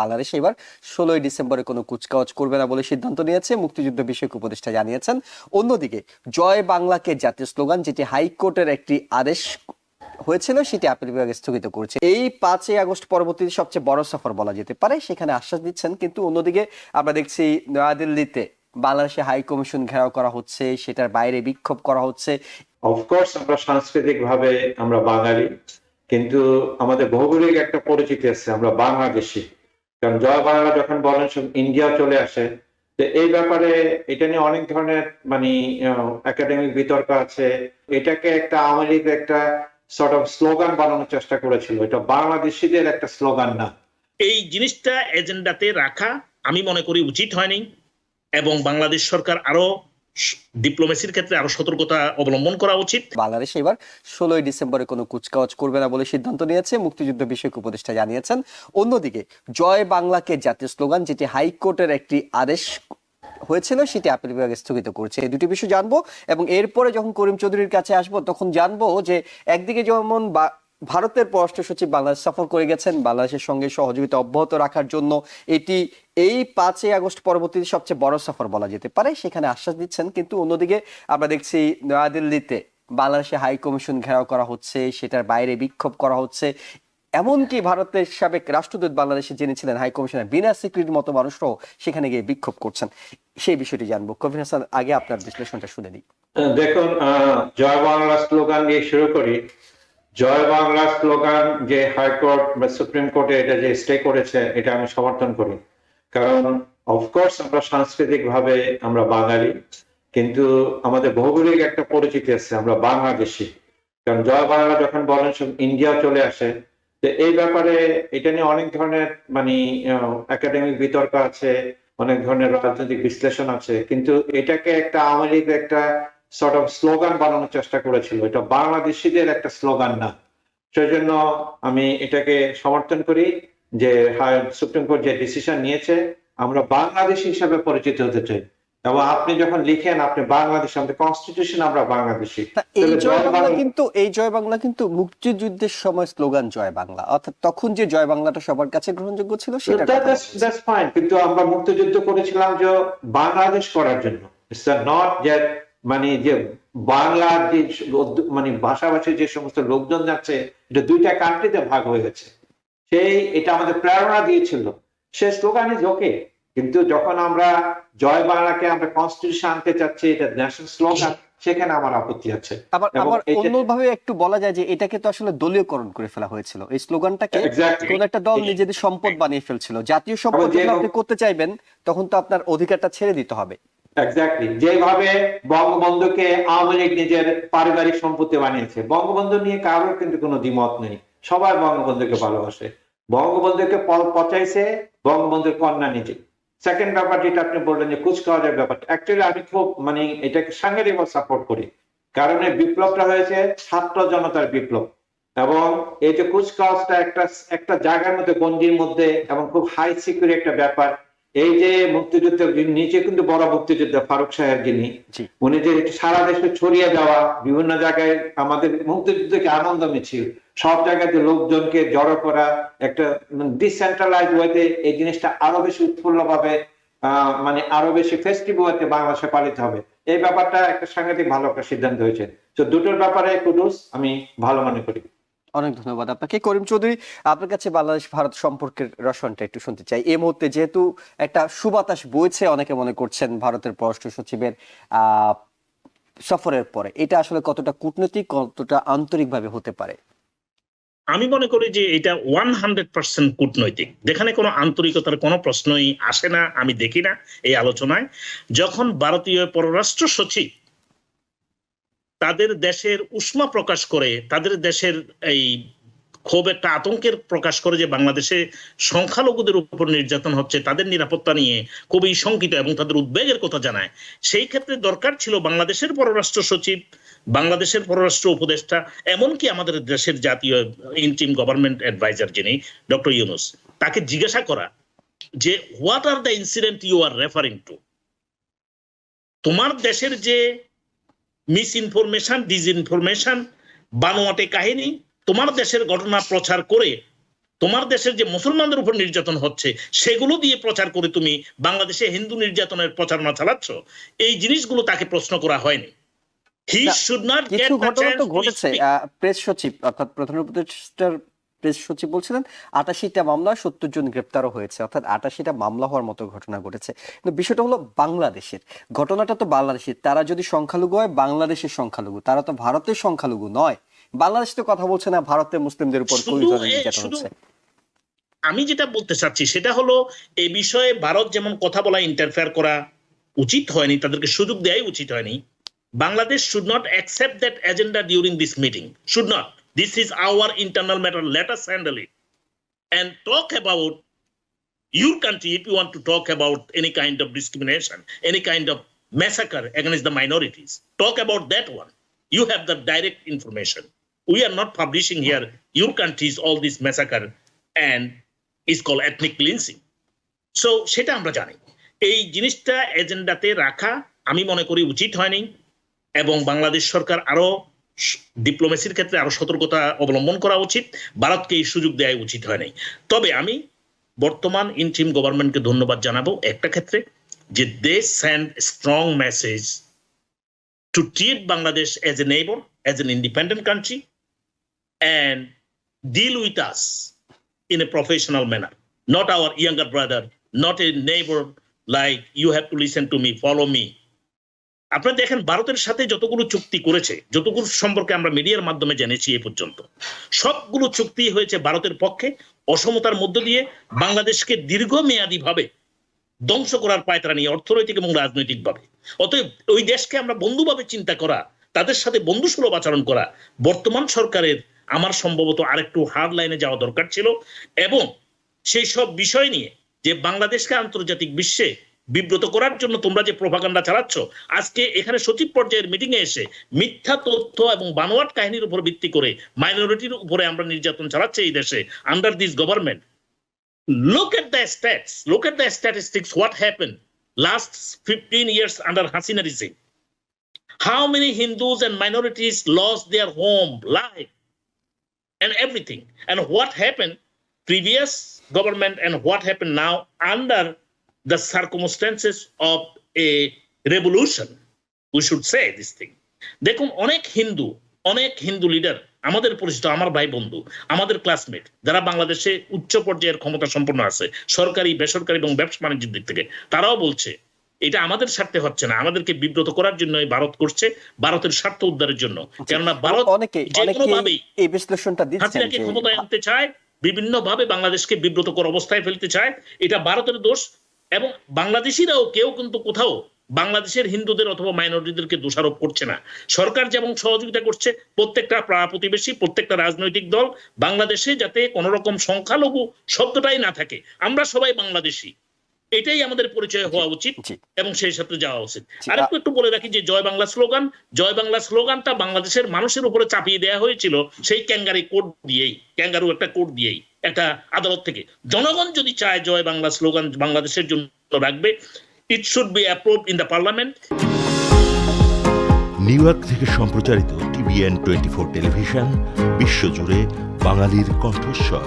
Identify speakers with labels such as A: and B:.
A: বাংলাদেশ এবার 16ই ডিসেম্বরে কোনো কুচকাওয়াজ করবে না বলে সিদ্ধান্ত নিয়েছে, মুক্তিযুদ্ধ বিষয়ক উপদেষ্টা জানিয়েছেন। অন্যদিকে জয় বাংলাকে জাতীয় স্লোগান, যেটি হাইকোর্টের একটি আদেশ হয়েছিল, সেটি আপিল বিভাগ স্থগিত করেছে। এই 5ই আগস্ট পরবর্তীতে সবচেয়ে বড় সফর বলা যেতে পারে, সেখানে আশ্বাস দিচ্ছেন। কিন্তু অন্যদিকে আমরা দেখছি নয়াদিল্লিতে বাংলাদেশে হাই কমিশন ঘেরাও করা হচ্ছে, সেটার বাইরে বিক্ষোভ করা হচ্ছে।
B: অফকোর্স আমরা সাংস্কৃতিক ভাবে আমরা বাঙালি, কিন্তু আমাদের ভৌগোলিক একটা পরিচিতি আছে, আমরা বাংলাদেশি। কারণ জয় বাংলা যখন বলেন সব ইন্ডিয়া চলে আসে। তো এই ব্যাপারে এটা নিয়ে অনেক ধরনের মানে একাডেমিক বিতর্ক আছে। এটাকে একটা আওয়ামী লীগ একটা সর্ট অফ স্লোগান বানানোর চেষ্টা করেছিল, এটা বাংলাদেশিদের একটা স্লোগান না।
C: এই জিনিসটা এজেন্ডাতে রাখা আমি মনে করি উচিত হয়নি, এবং বাংলাদেশ সরকার আরো ডিপ্লোমেসির ক্ষেত্রে আরো সতর্কতা অবলম্বন করা উচিত।
A: বাংলাদেশ এবার 16ই ডিসেম্বরে কোনো কুচকাওয়াজ করবে না বলে সিদ্ধান্ত নিয়েছে, মুক্তিযুদ্ধ বিষয়ক উপদেষ্টা জানিয়েছেন। অন্যদিকে জয় বাংলাকে জাতীয় স্লোগান, যেটি হাইকোর্টের একটি আদেশ হয়েছিল, সেটি আপিল বিভাগ স্থগিত করছে। এই দুটি বিষয় জানবো, এবং এরপরে যখন করিম চৌধুরীর কাছে আসবো তখন জানবো যে একদিকে যেমন ভারতের পররাষ্ট্র সচিব বাংলাদেশ সফর করে গেছেন বাংলাদেশের সঙ্গে সহযোগিতা অব্যাহত রাখার জন্য, এটি এই 5ই আগস্ট পরবর্তীতে সবচেয়ে বড় সফর বলা যেতে পারে, সেখানে আশ্বাস দিচ্ছেন। কিন্তু অন্যদিকে আমরা দেখছি নয়াদিল্লিতে বাংলাদেশে হাই কমিশন ঘেরাও করা হচ্ছে, সেটার বাইরে বিক্ষোভ করা হচ্ছে। এমনকি ভারতের সাবেক রাষ্ট্রদূত বাংলাদেশে যিনি ছিলেন হাই কমিশনার বিনা সিক্রিটির মতো মানুষরাও সেখানে গিয়ে বিক্ষোভ করছেন। সেই বিষয়টি জানবো। কবির হাসান, আগে আপনার বিশ্লেষণটা শুনে নিই।
B: দেখুন, জয় বাংলা স্লোগান দিয়ে শুরু করি। জয় বাংলা স্লোগান যে হাইকোর্ট বা সুপ্রিম কোর্টে এটা যে স্টে করেছে, এটা আমি সমর্থন করি। কারণ অফকোর্স আমরা সাংস্কৃতিক ভাবে আমরা বাঙালি, কিন্তু আমাদের ভৌগোলিক একটা পরিচিতি আছে, আমরা বাংলাদেশি। কারণ জয় বাংলা যখন বলেন সব ইন্ডিয়া চলে আসে। তো এই ব্যাপারে এটা নিয়ে অনেক ধরনের মানে একাডেমিক বিতর্ক আছে, অনেক ধরনের রাজনৈতিক বিশ্লেষণ আছে। কিন্তু এটাকে একটা আওয়ামী লীগ একটা সর্ট অফ স্লোগান বানানোর চেষ্টা করেছিল, এটা বাংলাদেশিদের একটা স্লোগান না। সেজন্য আমি এটাকে সমর্থন করি যে সুপ্রিম কোর্ট যে ডিসিশন নিয়েছে, আমরা বাংলাদেশি হিসাবে পরিচিত হতে চাই। এবং আপনি যখন লিখেন আপনি বাংলাদেশ, আমাদের কনস্টিটিউশন আমরা বাংলাদেশি।
A: এই জয় বাংলা কিন্তু মুক্তিযুদ্ধের সময় স্লোগান জয় বাংলা, অর্থাৎ তখন যে জয় বাংলাটা সবার কাছে গ্রহণযোগ্য ছিল সেটা।
B: দ্যাটস ফাইন, কিন্তু আমরা মুক্তিযুদ্ধ করেছিলাম যে বাংলাদেশ করার জন্য। ইটস নট যে মানে যে বাংলার যে মানে ভাষাভাষী যে সমস্ত লোকজন যাচ্ছে, এটা দুইটা কান্ট্রিতে ভাগ হয়ে গেছে। এটা আমাদের প্রেরণা দিয়েছিল, সে স্লোগান ইজ ওকে। কিন্তু যখন আমরা জয় বাংলাকে আমরা কনস্টিটিউশন আনতে চাচ্ছি, এটা ন্যাশনাল স্লোগান, সেখানে আমার আপত্তি আছে।
A: আবার অন্যভাবে একটু বলা যায় যে এটাকে তো আসলে দলীয়করণ করে ফেলা হয়েছিল, এই স্লোগানটাকে কোন একটা দল নিজেদের সম্পদ বানিয়ে ফেলছিল। জাতীয় সম্পদ যখন আপনি করতে চাইবেন তখন তো আপনার অধিকারটা ছেড়ে দিতে হবে।
B: এক্স্যাক্টলি, যেভাবে বঙ্গবন্ধুকে আওয়ামী লীগ নিজের পারিবারিক সম্পত্তি বানিয়েছে, বঙ্গবন্ধু নিয়ে কারোর কিন্তু কোনো দ্বিমত নেই, সবাই বঙ্গবন্ধুকে ভালোবাসে। বঙ্গবন্ধুকে পচাইছে বঙ্গবন্ধুর কন্যা নিজে। সেকেন্ড ব্যাপার যেটা আপনি বললেন যে কুচকাওয়াজের ব্যাপারটা, অ্যাকচুয়ালি আমি খুব মানে এটাকে সাংঘাতিক সাপোর্ট করি। কারণ এই বিপ্লবটা হয়েছে ছাত্র জনতার বিপ্লব, এবং এই যে কুচকাওয়াজটা একটা জায়গার মধ্যে, গঞ্জির মধ্যে, এবং খুব হাই সিকিউরিটি একটা ব্যাপার। এই যে মুক্তিযুদ্ধ নিচে কিন্তু বড় মুক্তিযুদ্ধ ফারুক সাহেব যিনি, উনি যে সারা দেশে ছড়িয়ে দেওয়া বিভিন্ন জায়গায় আমাদের মুক্তিযুদ্ধকে আনন্দ মিছিল, সব জায়গাতে লোকজনকে জড়ো করা, একটা ডিসেন্ট্রালাইজ ওয়েতে এই জিনিসটা আরো বেশি উৎফুল্ল ভাবে মানে আরো বেশি ফেস্টিভ ওয়েতে বাংলাদেশে পালিত হবে। এই ব্যাপারটা একটা সাংঘাতিক ভালো একটা সিদ্ধান্ত হয়েছে। তো দুটোর ব্যাপারে কুডুস আমি ভালো মনে করি।
A: অনেক ধন্যবাদ আপনাকে। করিম চৌধুরী, আপনার কাছে বাংলাদেশ ভারত সম্পর্কের রসনটা একটু শুনতে চাই। এই মুহূর্তে যেহেতু একটা সুবাতাস বইছে, অনেকে মনে করছেন ভারতের পররাষ্ট্র সচিবের সফরের পরে এটা আসলে কতটা কূটনৈতিক, কতটা আন্তরিকভাবে হতে পারে?
C: আমি মনে করি যে এটা 100% কূটনৈতিক, যেখানে কোনো আন্তরিকতার কোনো প্রশ্নই আসে না, আমি দেখি না এই আলোচনায়। যখন ভারতীয় পররাষ্ট্র সচিব তাদের দেশের উষ্মা প্রকাশ করে, তাদের দেশের এই খুব একটা আতঙ্কের প্রকাশ করে যে বাংলাদেশে সংখ্যালঘুদের উপর নির্যাতন হচ্ছে, তাদের নিরাপত্তা নিয়ে খুবই শঙ্কিত এবং তাদের উদ্বেগের কথা জানায়, সেই ক্ষেত্রে দরকার ছিল বাংলাদেশের পররাষ্ট্র সচিব, বাংলাদেশের পররাষ্ট্র উপদেষ্টা, এমনকি আমাদের দেশের জাতীয় ইন্টিম গভর্নমেন্ট অ্যাডভাইজার যিনি ডক্টর ইউনুস, তাকে জিজ্ঞাসা করা যে what are the incident you are referring to. তোমার দেশের যে মিস ইনফরমেশন, ডিসইনফরমেশন, বানোয়াটে কাহিনী, তোমার দেশের ঘটনা প্রচার করে তোমার দেশের যে মুসলমানদের উপর নির্যাতন হচ্ছে সেগুলো দিয়ে প্রচার করে তুমি বাংলাদেশে হিন্দু নির্যাতনের প্রচারণা চালাচ্ছ, এই জিনিসগুলো তাকে প্রশ্ন করা হয়নি। হি শুড নট গেট
A: কিছু
C: দ্য
A: ঘটনা
C: চান্স
A: তো
C: টু
A: ঘটেছে।
C: স্পিক।
A: প্রেস সচিব অর্থাৎ প্রধান উপদেষ্টার প্রেস সচিব বলছিলেন 88টা মামলা 70 জন গ্রেপ্তারও হয়েছে, অর্থাৎ 88টা মামলা হওয়ার মতো ঘটনা ঘটেছে। কিন্তু বিষয়টা হলো বাংলাদেশের ঘটনাটা তো বাংলাদেশের, তারা যদি সংখ্যালঘু হয় বাংলাদেশের সংখ্যালঘু, তারা তো ভারতের সংখ্যালঘু নয়। বাংলাদেশ তো কথা বলছে না ভারতের মুসলিমদের উপর কোন ধরনের নির্যাতন হচ্ছে।
C: আমি যেটা বলতে চাচ্ছি সেটা হলো এই বিষয়ে ভারত যেমন কথা বলা, ইন্টারফেয়ার করা উচিত হয়নি, তাদেরকে সুযোগ দেওয়াই উচিত হয়নি। Bangladesh should not accept that agenda during this meeting, should not. This is our internal matter, let us handle it and talk about your country. If you want to talk about any kind of discrimination, any kind of massacre against the minorities, talk about that one. You have the direct information. We are not publishing here your country's all this massacre and it's called ethnic cleansing. So সেটা আমরা জানি। এই জিনিসটা এজেন্ডাতে রাখা আমি মনে করি উচিত হয়নি, এবং বাংলাদেশ সরকার আরো ডিপ্লোমেসির ক্ষেত্রে আরো সতর্কতা অবলম্বন করা উচিত, ভারতকে এই সুযোগ দেওয়া উচিত হয় নাই। তবে আমি বর্তমান ইন্টিম গভর্নমেন্টকে ধন্যবাদ জানাবো একটা ক্ষেত্রে, যে they send strong message to treat Bangladesh as a neighbour, as an independent country and deal with us in a professional manner, not our younger brother, not a neighbor like you have to listen to me, follow me. আপনারা দেখেন ভারতের সাথে যতগুলো চুক্তি করেছে, যতগুলো সম্পর্কে আমরা মিডিয়ার মাধ্যমে জেনেছি এ পর্যন্ত, সবগুলো চুক্তি হয়েছে ভারতের পক্ষে, অসমতার মধ্য দিয়ে বাংলাদেশকে দীর্ঘমেয়াদী ভাবে ধ্বংস করার পায়তারা নিয়ে, অর্থনৈতিক এবং রাজনৈতিক ভাবে। অতএব ওই দেশকে আমরা বন্ধুভাবে চিন্তা করা, তাদের সাথে বন্ধুসুলভ আচরণ করা বর্তমান সরকারের আমার সম্ভবত আরেকটু হার্ড লাইনে যাওয়া দরকার ছিল, এবং সেই সব বিষয় নিয়ে যে বাংলাদেশকে আন্তর্জাতিক বিশ্বে বিব্রত করার জন্য তোমরা যে প্রোপাগান্ডা চালাচ্ছ, আজকে এখানে সচিব পর্যায়ের মিটিং এ এসে মিথ্যা তথ্য এবং বানোয়াট কাহিনীর উপর ভিত্তি করে মাইনরিটির উপরে আমরা নির্যাতন চালাচ্ছি এই দেশে under this government. Look at the stats, look at the statistics, what happened last 15 years under Hasina regime. How many Hindus and minorities lost their home, life and everything, and what happened previous government and what happened now under the circumstances of a revolution, we should say this thing. দেখুন অনেক Hindu leader আমাদের পরিচিত, আমার ভাই বন্ধু, আমাদের classmate, যারা বাংলাদেশে উচ্চ পর্যায়ের ক্ষমতা সম্পন্ন আছে সরকারি, বেসরকারি এবং ব্যবসা বাণিজ্যের দিক থেকে, তারাও বলছে এটা আমাদের স্বার্থে হচ্ছে না, আমাদেরকে বিব্রত করার জন্য ভারত করছে, ভারতের স্বার্থ উদ্ধারের জন্য। কেননা ভারত যেকোনোভাবেই
A: এই বিশ্লেষণটা দিচ্ছেন
C: হাসিনাকে ক্ষমতায় আনতে চায়, বিভিন্ন ভাবে বাংলাদেশকে বিব্রতকর অবস্থায় ফেলতে চায়, এটা ভারতের দোষ। এবং বাংলাদেশিরাও কেউ কিন্তু কোথাও বাংলাদেশের হিন্দুদের অথবা মাইনরিটিদেরকে দোষারোপ করছে না। সরকার যেমন সহযোগিতা করছে, প্রত্যেকটা প্রতিবেশী, প্রত্যেকটা রাজনৈতিক দল বাংলাদেশে যাতে কোন রকম সংখ্যালঘু শব্দটাই না থাকে, আমরা সবাই বাংলাদেশি, এটাই আমাদের পরিচয় হওয়া উচিত এবং সেই সাথে যাওয়া উচিত। আর একটু বলে রাখি যে জয় বাংলা স্লোগানটা বাংলাদেশের মানুষের উপরে চাপিয়ে দেওয়া হয়েছিল সেই ক্যাঙ্গারু একটা কোড দিয়েই একটা আদালত থেকে। জনগণ যদি চায় জয় বাংলা স্লোগান বাংলাদেশের জন্য রাখবে, it should be approved in the parliament.
D: New York থেকে সম্প্রচারিত TVN 24 টেলিভিশন, বিশ্বজুড়ে বাঙালির কণ্ঠস্বর।